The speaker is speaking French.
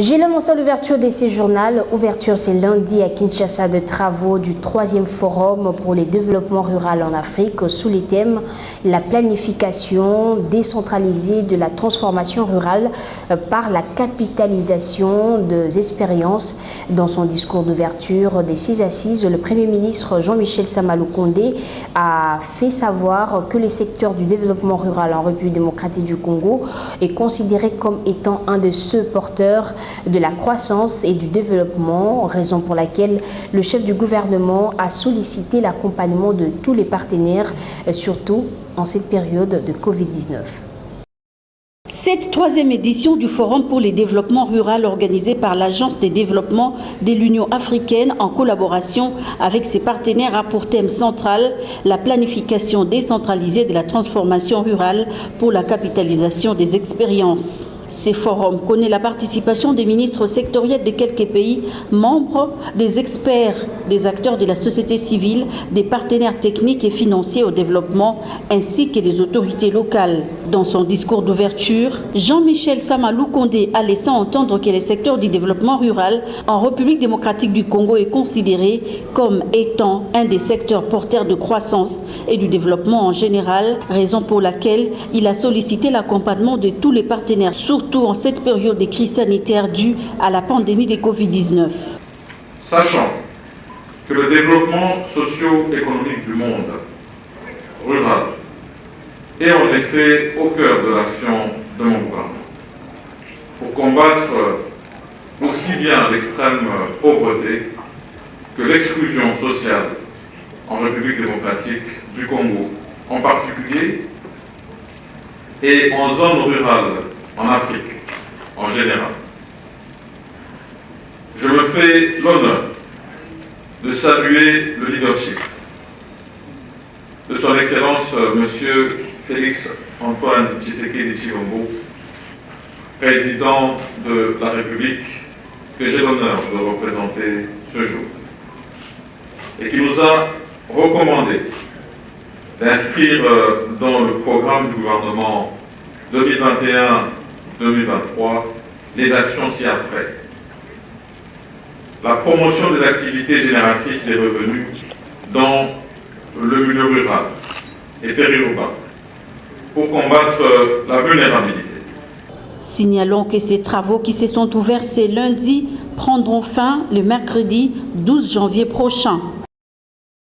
J'ai annoncé l'ouverture de ces journaux. Ouverture ce lundi à Kinshasa de travaux du 3e forum pour le développement rural en Afrique sous les thèmes la planification décentralisée de la transformation rurale par la capitalisation des expériences. Dans son discours d'ouverture des 6 assises, le Premier ministre Jean-Michel Sama Lukonde a fait savoir que le secteur du développement rural en République démocratique du Congo est considéré comme étant un de ceux porteurs de la croissance et du développement, raison pour laquelle le chef du gouvernement a sollicité l'accompagnement de tous les partenaires, surtout en cette période de Covid-19. Cette 3e édition du Forum pour le développement rural organisée par l'Agence de développement de l'Union africaine en collaboration avec ses partenaires a pour thème central la planification décentralisée de la transformation rurale pour la capitalisation des expériences. Ces forums connaissent la participation des ministres sectoriels de quelques pays membres, des experts, des acteurs de la société civile, des partenaires techniques et financiers au développement, ainsi que des autorités locales. Dans son discours d'ouverture, Jean-Michel Sama Lukonde a laissé entendre que le secteur du développement rural en République démocratique du Congo est considéré comme étant un des secteurs porteurs de croissance et du développement en général, raison pour laquelle il a sollicité l'accompagnement de tous les partenaires, surtout en cette période de crise sanitaire due à la pandémie de Covid-19. Sachant que le développement socio-économique du monde rural est en effet au cœur de l'action de mon gouvernement pour combattre aussi bien l'extrême pauvreté que l'exclusion sociale en République démocratique du Congo en particulier et en zone rurale en Afrique en général. Je me fais l'honneur de saluer le leadership de son Excellence Monsieur Félix Antoine Tshisekedi Tshilombo, président de la République que j'ai l'honneur de représenter ce jour, et qui nous a recommandé d'inscrire dans le programme du gouvernement 2021-2023 les actions ci-après. La promotion des activités génératrices des revenus dans le milieu rural et périurbain pour combattre la vulnérabilité. Signalons que ces travaux qui se sont ouverts ce lundi prendront fin le mercredi 12 janvier prochain.